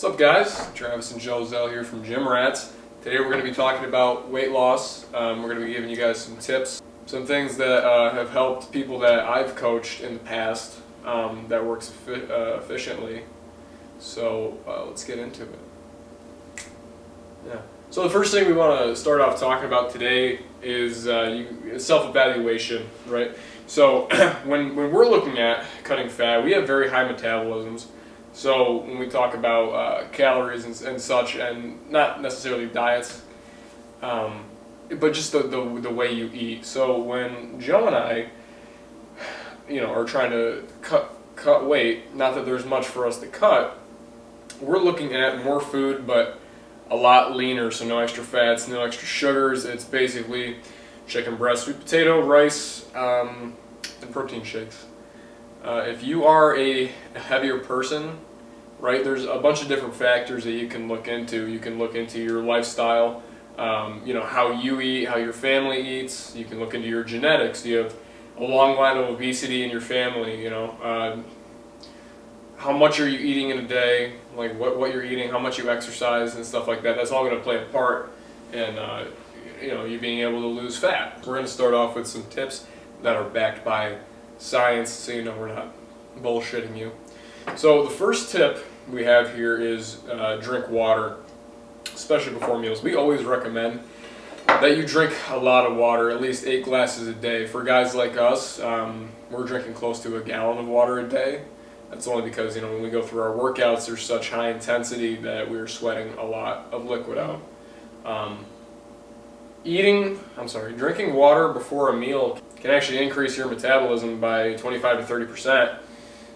What's up, guys? Travis and Joe Zell here from Gym Rats. Today we're going to be talking about weight loss. We're going to be giving you guys some tips, some things that have helped people that I've coached in the past that works efficiently. So let's get into it. Yeah. So the first thing we want to start off talking about today is self-evaluation, right? So when we're looking at cutting fat, we have very high metabolisms. So when we talk about calories and such, and not necessarily diets, but just the way you eat. So when Joe and I, are trying to cut weight, not that there's much for us to cut, we're looking at more food, but a lot leaner. So no extra fats, no extra sugars. It's basically chicken breast, sweet potato, rice, and protein shakes. If you are a heavier person, right, there's a bunch of different factors that you can look into. You can look into your lifestyle, how you eat, how your family eats. You can look into your genetics. Do you have a long line of obesity in your family? How much are you eating in a day? Like what you're eating, how much you exercise, and stuff like that. That's all going to play a part in you being able to lose fat. We're going to start off with some tips that are backed by science, so we're not bullshitting you. So the first tip we have here is drink water, especially before meals. We always recommend that you drink a lot of water, at least 8 glasses a day. For guys like us, we're drinking close to a gallon of water a day. That's only because when we go through our workouts, there's such high intensity that we're sweating a lot of liquid out. Drinking water before a meal can actually increase your metabolism by 25 to 30%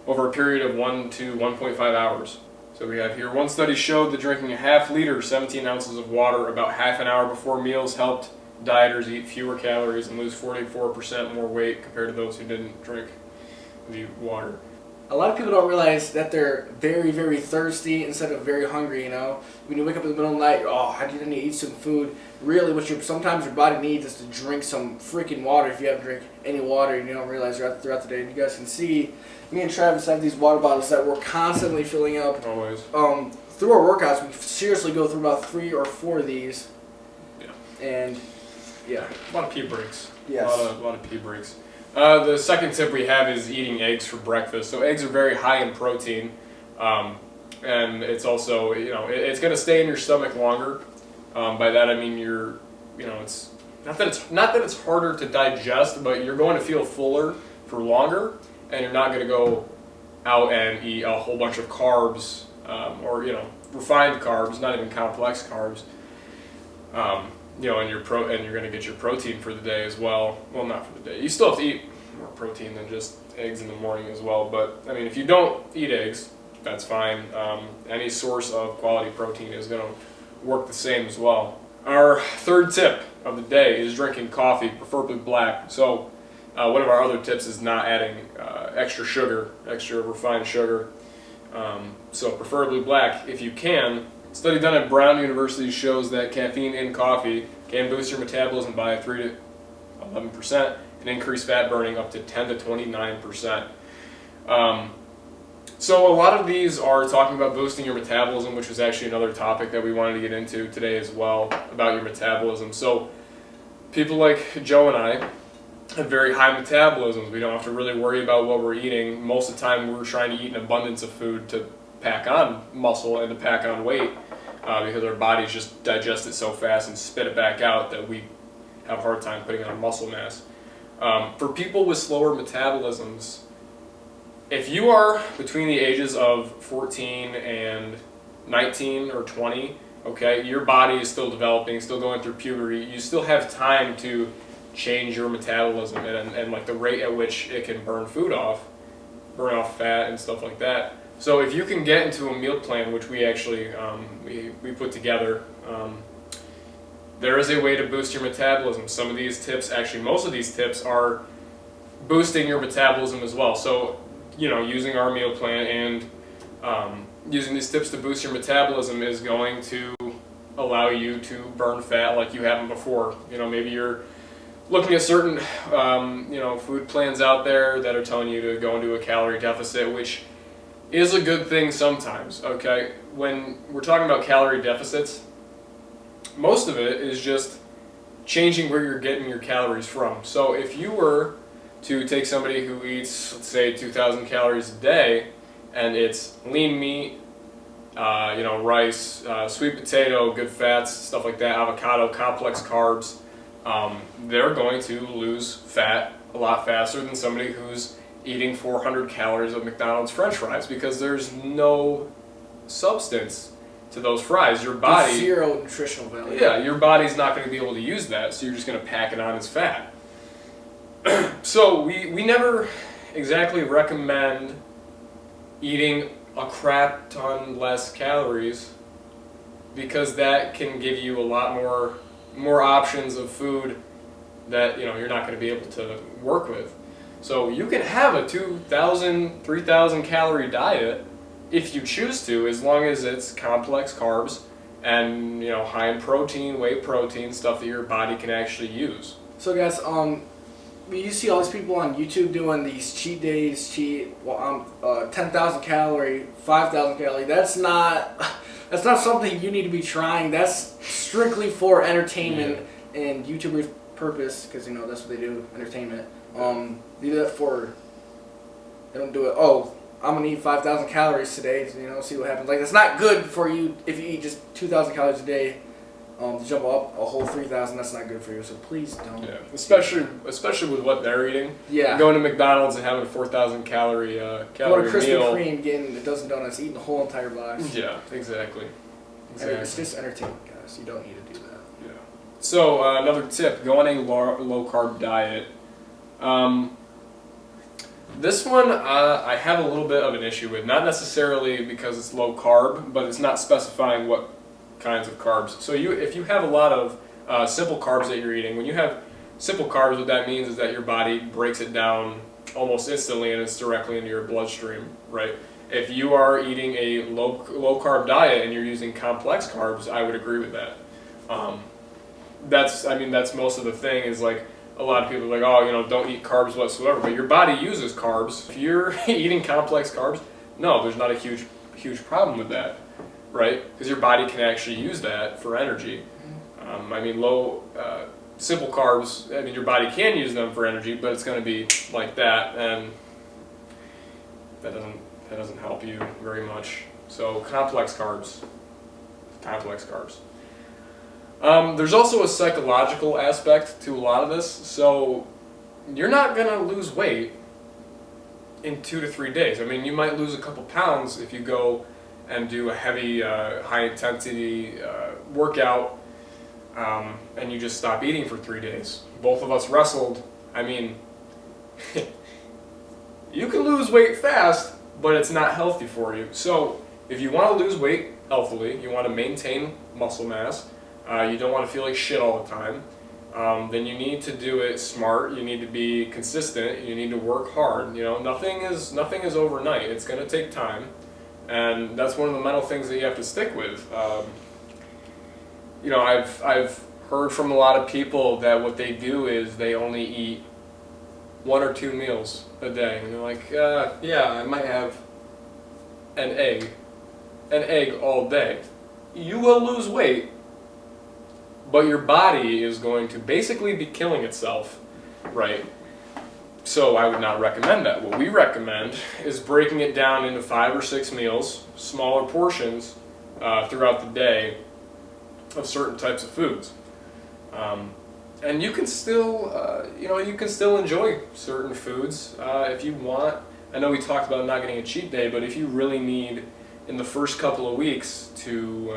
over a period of 1 to 1.5 hours. So we have here, one study showed that drinking a half liter, 17 ounces of water about half an hour before meals helped dieters eat fewer calories and lose 44% more weight compared to those who didn't drink the water. A lot of people don't realize that they're very, very thirsty instead of very hungry, When you wake up in the middle of the night, I need to eat some food. Really, sometimes your body needs is to drink some freaking water. If you haven't drank any water and you don't realize throughout the day. And you guys can see, me and Travis have these water bottles that we're constantly filling up. Always. Through our workouts, we seriously go through about 3 or 4 of these. Yeah. And, yeah. A lot of pee breaks. Yes. A lot of pee breaks. The second tip we have is eating eggs for breakfast. So eggs are very high in protein, and it's also, it's going to stay in your stomach longer. By that I mean it's not that it's harder to digest, but you're going to feel fuller for longer, and you're not going to go out and eat a whole bunch of carbs, or refined carbs, not even complex carbs. And you're going to get your protein for the day as well. Well, not for the day. You still have to eat more protein than just eggs in the morning as well. But I mean, if you don't eat eggs, that's fine. Any source of quality protein is going to work the same as well. Our third tip of the day is drinking coffee, preferably black. So one of our other tips is not adding extra refined sugar. So preferably black if you can. A study done at Brown University shows that caffeine in coffee can boost your metabolism by 3 to 11% and increase fat burning up to 10 to 29%. So a lot of these are talking about boosting your metabolism, which was actually another topic that we wanted to get into today as well, about your metabolism. So people like Joe and I have very high metabolisms. We don't have to really worry about what we're eating. Most of the time we're trying to eat an abundance of food to pack on muscle and to pack on weight, because our bodies just digest it so fast and spit it back out that we have a hard time putting on muscle mass. For people with slower metabolisms, if you are between the ages of 14 and 19 or 20, okay, your body is still developing, still going through puberty. You still have time to change your metabolism and like the rate at which it can burn off fat and stuff like that. So if you can get into a meal plan, which we actually we put together, there is a way to boost your metabolism. Some of these tips, actually most of these tips, are boosting your metabolism as well. So using our meal plan and using these tips to boost your metabolism is going to allow you to burn fat like you haven't before. Maybe you're looking at certain food plans out there that are telling you to go into a calorie deficit, which is a good thing sometimes, okay? when we're talking about calorie deficits, most of it is just changing where you're getting your calories from. So if you were to take somebody who eats, let's say, 2,000 calories a day, and it's lean meat, rice, sweet potato, good fats, stuff like that, avocado, complex carbs, they're going to lose fat a lot faster than somebody who's eating 400 calories of McDonald's French fries, because there's no substance to those fries. Your body, There's zero nutritional value. yeah, your body's not going to be able to use that, so you're just going to pack it on as fat. So we never exactly recommend eating a crap ton less calories, because that can give you a lot more options of food that you're not going to be able to work with. So you can have a 2,000, 3,000 calorie diet if you choose to, as long as it's complex carbs and high in protein, whey protein, stuff that your body can actually use. So guys, you see all these people on YouTube doing these cheat days, 10,000 calorie, 5,000 calorie. That's not something you need to be trying. That's strictly for entertainment and YouTubers' purpose, because that's what they do, entertainment. They do that for. They don't do it. Oh, I'm gonna eat 5,000 calories today. See what happens. Like, that's not good for you if you eat just 2,000 calories a day. To jump up a whole 3,000, that's not good for you. So please don't. Yeah, especially with what they're eating. Yeah. Going to McDonald's and having a 4,000 calorie Going to Krispy meal. Kreme, getting a dozen donuts, eating the whole entire box. Yeah, exactly. It's just entertainment, guys. You don't need to do that. Yeah. So another tip: go on a low carb diet. This one I have a little bit of an issue with, not necessarily because it's low carb, but it's not specifying what kinds of carbs. So if you have a lot of simple carbs that you're eating, when you have simple carbs, what that means is that your body breaks it down almost instantly and it's directly into your bloodstream, right? If you are eating a low carb diet and you're using complex carbs, I would agree with that. That's most of the thing, is like, a lot of people are like, oh, don't eat carbs whatsoever, but your body uses carbs. If you're eating complex carbs, no, there's not a huge problem with that, right? Because your body can actually use that for energy. Simple carbs, your body can use them for energy, but it's going to be like that, and that doesn't help you very much. So complex carbs. There's also a psychological aspect to a lot of this. So you're not going to lose weight in 2 to 3 days. You might lose a couple pounds if you go and do a heavy, high-intensity workout, and you just stop eating for 3 days. Both of us wrestled. You can lose weight fast, but it's not healthy for you. So if you want to lose weight healthily, you want to maintain muscle mass, you don't want to feel like shit all the time, then you need to do it smart. You need to be consistent. You need to work hard. Nothing is overnight. It's going to take time, and that's one of the mental things that you have to stick with. I've heard from a lot of people that what they do is they only eat 1 or 2 meals a day, and they're like, yeah, I might have an egg all day. You will lose weight, but your body is going to basically be killing itself, right? So I would not recommend that. What we recommend is breaking it down into 5 or 6 meals, smaller portions, throughout the day of certain types of foods. And you can still, enjoy certain foods if you want. I know we talked about not getting a cheat day, but if you really need, in the first couple of weeks, to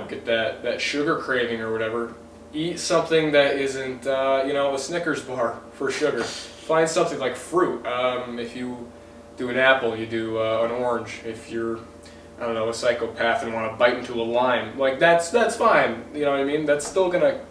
get that sugar craving or whatever, eat something that isn't a Snickers bar for sugar. Find something like fruit. If you do an apple, you do an orange. If you're a psychopath and want to bite into a lime, that's fine. You know what I mean? That's still gonna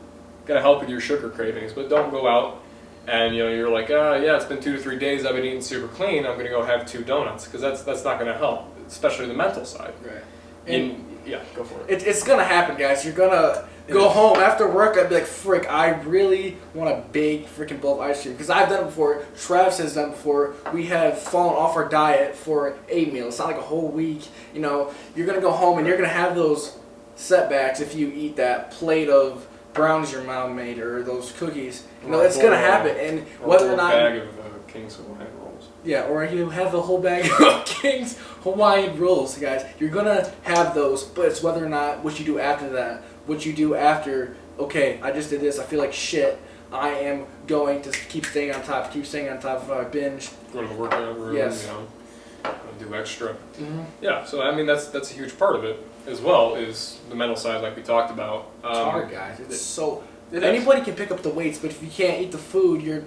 help with your sugar cravings. But don't go out and you're like, yeah, it's been 2 to 3 days. I've been eating super clean. I'm gonna go have 2 donuts, because that's not gonna help, especially the mental side. Right. Yeah, go for it. It's gonna happen, guys. You're gonna go home after work. I'd be like, frick, I really want a big freaking bowl of ice cream because I've done it before. Travis has done it before. We have fallen off our diet for a meal. It's not like a whole week. You know, you're gonna go home and you're gonna have those setbacks if you eat that plate of brownies your mom made or those cookies. You know, it's gonna happen. And whether or not bag of King's Hawaiian rolls. Yeah, or you have a whole bag of King's Hawaiian rolls, guys. You're gonna have those, but it's whether or not what you do after that. What you do after, okay, I just did this, I feel like shit. I am going to keep staying on top of my binge. Go to the workout room, Yes. you know, do extra. Mm-hmm. Yeah, so I mean that's a huge part of it as well, is the mental side like we talked about. It's hard, guys. It's so it anybody can pick up the weights, but if you can't eat the food, you're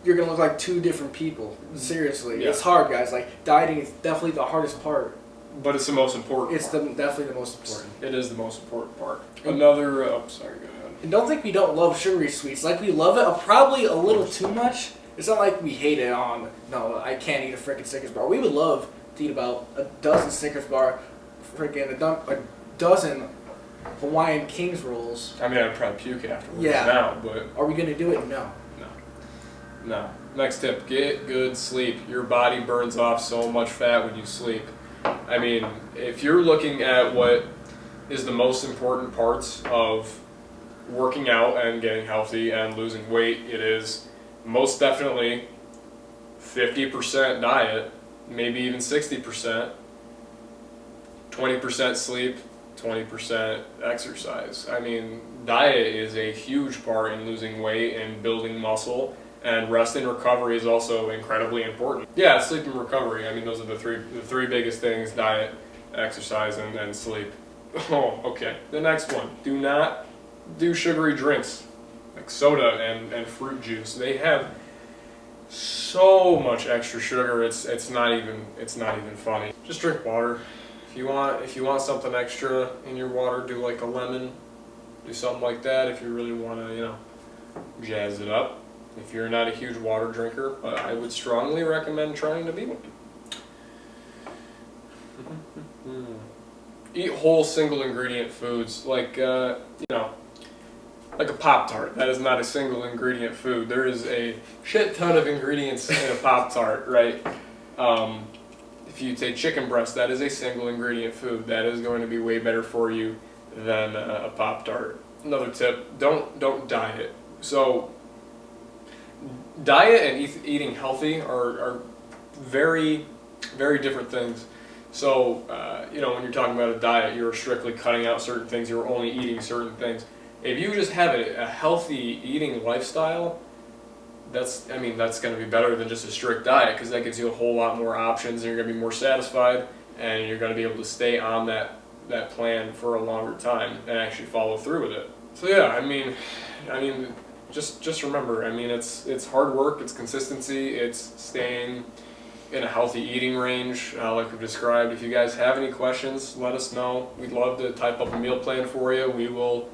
gonna look like two different people. Seriously, Yeah. It's hard, guys. Like dieting is definitely the hardest part. But it's the most important It's part. definitely the most important. It is the most important part. Another, sorry, go ahead. And don't think we don't love sugary sweets. Like we love it, probably a little too much. It's not like we hate it on, no, I can't eat a freaking Snickers bar. We would love to eat about a dozen Snickers bar, freaking a dozen Hawaiian King's rolls. I mean, I'd probably puke afterwards Yeah. now, but Are we going to do it? No. no. Next tip, get good sleep. Your body burns off so much fat when you sleep. I mean, if you're looking at what is the most important parts of working out and getting healthy and losing weight, it is most definitely 50% diet, maybe even 60%, 20% sleep, 20% exercise. I mean, diet is a huge part in losing weight and building muscle, and rest and recovery is also incredibly important. Yeah, sleep and recovery. I mean, those are the three biggest things: diet, exercise, and sleep. Oh, okay. The next one: do not do sugary drinks like soda and fruit juice. They have so much extra sugar. It's not even funny. Just drink water. If you want something extra in your water, do like a lemon. Do something like that if you really want to, you know, jazz it up. If you're not a huge water drinker, but I would strongly recommend trying to be one. Eat whole single ingredient foods like like a Pop-Tart. That is not a single ingredient food. There is a shit ton of ingredients in a Pop-Tart, right? If you take chicken breast, that is a single ingredient food. That is going to be way better for you than a Pop-Tart. Another tip, don't diet. So diet and eating healthy are very, very different things. So, you know, when you're talking about a diet, you're strictly cutting out certain things, you're only eating certain things. If you just have a healthy eating lifestyle, that's going to be better than just a strict diet, because that gives you a whole lot more options, and you're going to be more satisfied, and you're going to be able to stay on that plan for a longer time and actually follow through with it. So yeah, I mean, just remember, I mean, it's hard work, it's consistency, it's staying in a healthy eating range, like we've described. If you guys have any questions, let us know. We'd love to type up a meal plan for you. We will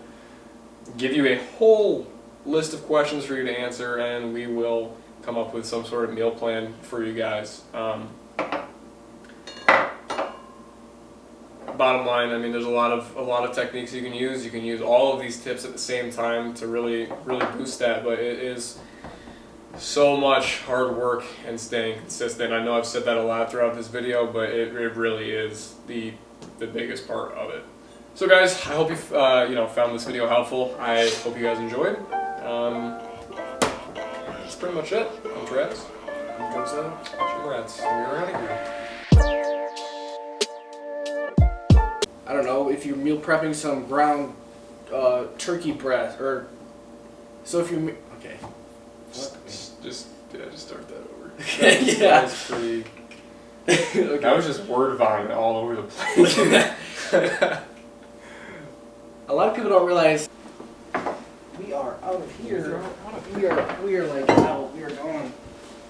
give you a whole list of questions for you to answer, and we will come up with some sort of meal plan for you guys. Bottom line, I mean, there's a lot of techniques you can use. You can use all of these tips at the same time to really boost that, but it is so much hard work and staying consistent. I know I've said that a lot throughout this video, but it really is the biggest part of it. So guys, I hope you've found this video helpful. I hope you guys enjoyed. That's pretty much it. I'm Travis. I'm Jose. Congrats. We're out of here. I don't know if you're meal prepping some ground turkey breast, or so if you okay. Just start that over. Yeah. That was pretty. Okay. That was just word vomit all over the place. A lot of people don't realize we are out of here. We are like out. We are gone.